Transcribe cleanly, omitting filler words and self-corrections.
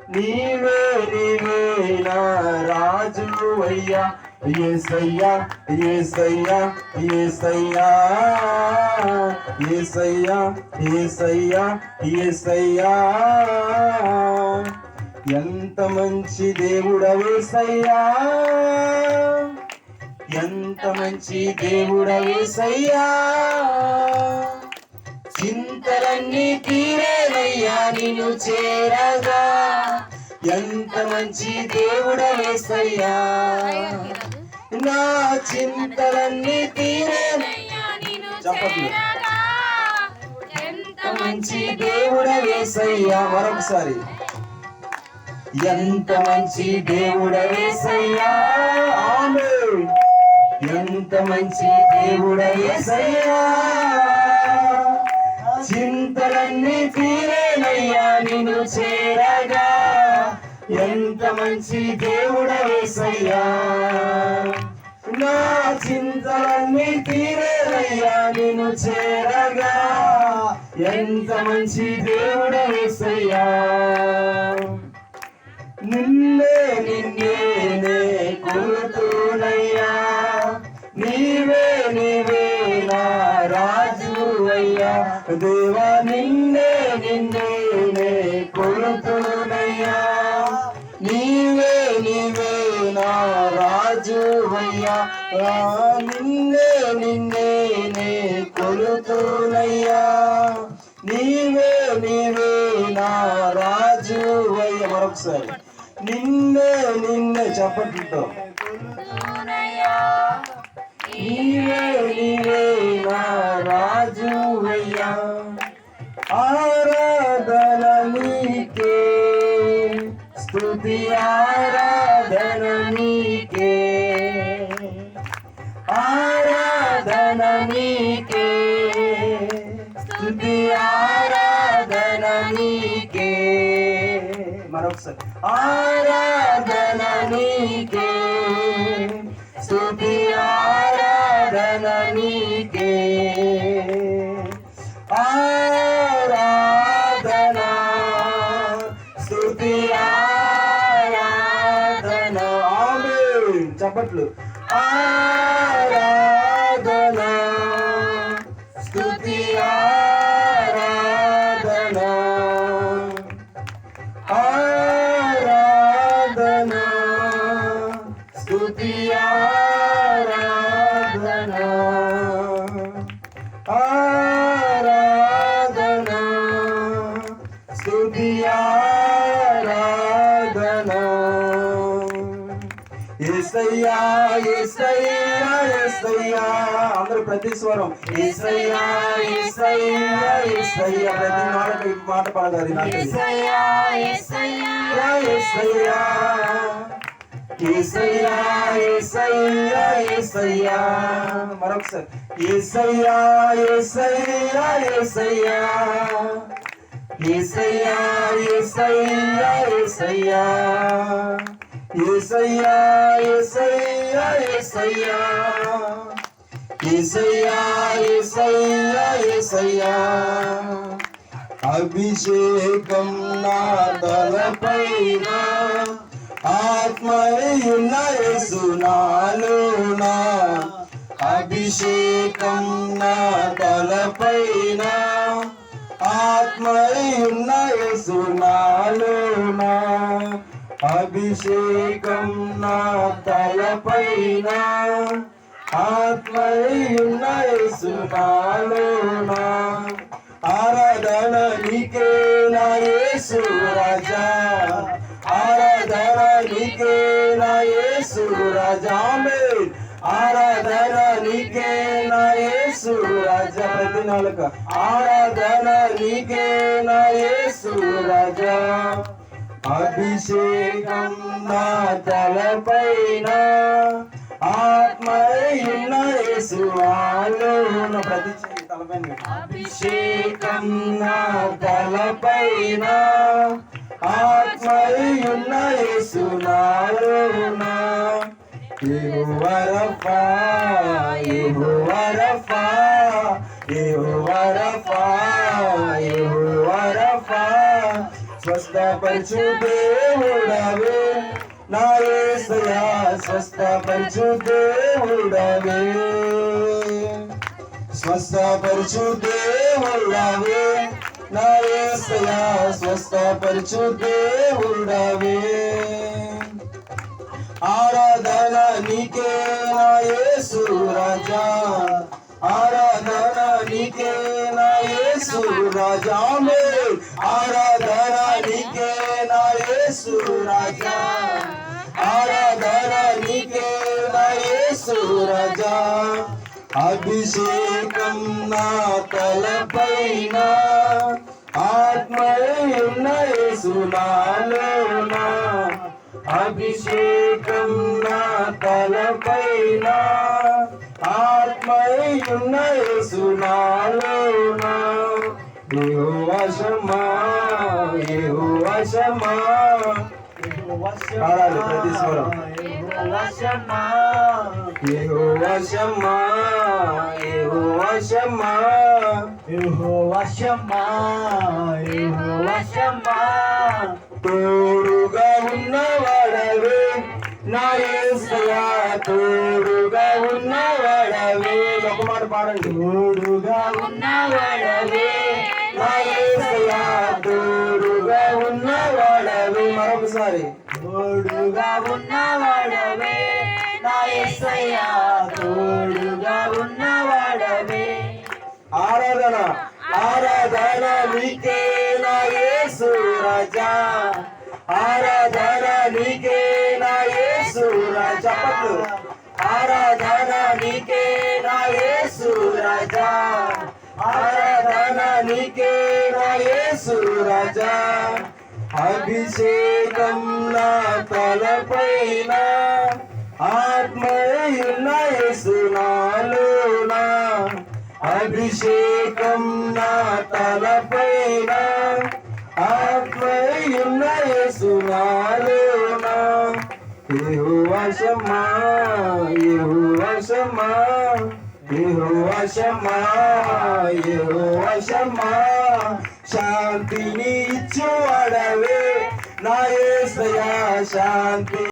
నీవే నీవే నా రాజువయ్యా యేసయ్యా యేసయ్యా యేసయ్యా యేసయ్యా యేసయ్యా యేసయ్యా ఎంత మంచి దేవుడవేసయ్యా ఎంత మంచి దేవుడవేసయ్యా చింతలన్నీ తీరేనయ్యా నిన్ను చేరగా ఎంత మంచి దేవుడవేసయ్యా నా చింతలన్నీ తీరేనయ్యా నిన్ను చేరగా ఎంత మంచి దేవుడవేసయ్యా మరొకసారి ఎంత మంచి దేవుడవేసయ్యా ఆమేన్ ఎంత మంచి దేవుడవేసయ్యా చింతలన్నీ తీరేనయ్యా నిన్ను చేరగా ఎంత మంచి దేవుడవేసయ్యా నా చింతలన్నీ తీరేనయ్యా నిన్ను చేరగా ఎంత మంచి దేవుడవేసయ్యా నిన్నే నిన్నే కొలుతునయ్యా నీవే నీవే నా రాజువయ్యా దేవా నిన్నే నిన్నే కొలుతునయ్యా నీవే నీవే నా రాజువయ్యా నిన్నే నిన్నే కొలుతునయ్యా నీవే నీవే నా రాజువయ్యా మరొకసారి నిన్నే నిన్నే చప్పట్లతో నీవే నీవే నా రాజువయ్యా ఆరాధన నీకే స్తుతి ఆరాధన నీకే ఆరాధన నీకే స్తుతి ఆరాధన నీకే మరొకసారి ఆరాధన నీకే స్తుతి ఆరాధన నీకే ఆరాధన స్తుతి ఆరాధన ఆమేన్ చప్పట్లు ఆరాధన స్తుతి ఆరాధన ఆరాధన స్తుతి ఆరాధన ఆరాధన స్తుతి ఆరాధన యేసయ్యా యేసయ్యా యేసయ్యా అందరూ ప్రతి స్వరం యేసయ్యా యేసయ్యా యేసయ్యా ప్రతి మాట పాడాలి యేసయ్యా యేసయ్యా యేసయ్యా యేసయ్యా యేసయ్యా యేసయ్యా మరొకసారి యేసయ్యా యేసయ్యా యేసయ్యా యేసయ్యా యేసయ్యా యేసయ్యా యేసయ్యా యేసయ్యా యేసయ్యా యేసయ్యా యేసయ్యా యేసయ్యా అభిషేకం నా తలపైన ఆత్మయున్న యేసు నాలోనా అభిషేకం నా తలపైన ఆత్మయున్న యేసు నాలోనా అభిషేకం నా తలపైన ఆత్మయున్న యేసు నాలోనా ఆరాధన నీకే నా యేసు రాజా ఆరాధన నీకే నా యేసు రాజా ఆమేన్ ఆరాధన నీకే నా యేసు రాజా ప్రతి నాలుక ఆరాధన నీకే నా యేసు రాజా అభిషేకం నా తలపైన ఆత్మయున్న యేసు ఆలోన ప్రతి తలపైన అభిషేకం నా తలపైన ఆత్మయున్న యేసు నాలోన యెహోవా రఫా యెహోవా రఫా యెహోవా రఫా యెహోవా రఫా స్వస్థ స్వస్థపరచు దేవుడవే నా యేసయ్యా స్వస్థపరచు దేవుడవే స్వస్థపరచు దేవుడవే నా యేసయ్యా స్వస్థపరచు దేవుడవే ఆరాధన నీకే నా యేసు రాజా ఆరాధన నీకే నా యేసు రాజా ఆరాధన నీకే నా యేసు రాజా ఆరాధన నీకే నా యేసు రాజా అభిషేకం నా తలపైన ఆత్మయున్న యేసు నాలోనా అభిషేకం నా తలపైన ఆత్మయున్న యేసు నాలోనా యెహోవా షమ్మా యెహోవా షమ్మా పాడాలి ప్రతి స్వరం యెహోవా షమ్మా యెహోవా షమ్మా యెహోవా షమ్మా యెహోవా షమ్మా యెహోవా షమ్మా తోడుగా ఉన్నవాడవే నా యేసయ్యా తోడుగా ఉన్నవాడవే ఒక మాట పాడండి తోడుగా ఉన్నవాడవే నా యేసయ్యా తోడుగా ఉన్నవాడవే మరొకసారి తోడుగా ఉన్నవాడవే నా యేసయ్యా తోడుగా ఉన్నవాడవే ఆరాధన ఆరాధన నీకే నా యేసు రాజా ఆరాధన నీకే నా యేసు రాజా ఆరాధన నీకే నా యేసు రాజా ఆరాధన నీకే నా యేసు రాజా అభిషేకం నా తలపైన ఆత్మయున్న యేసు నాలోనా అభిషేకం నా తలపైన ఆత్మయున్న యేసు నాలోనా యెహోవా షమ్మా యెహోవా షమ్మా యెహోవా షమ్మా యెహోవా షమ్మా శాంతిని ఇచ్చువాడవే నా యేసయ్యా శాంతి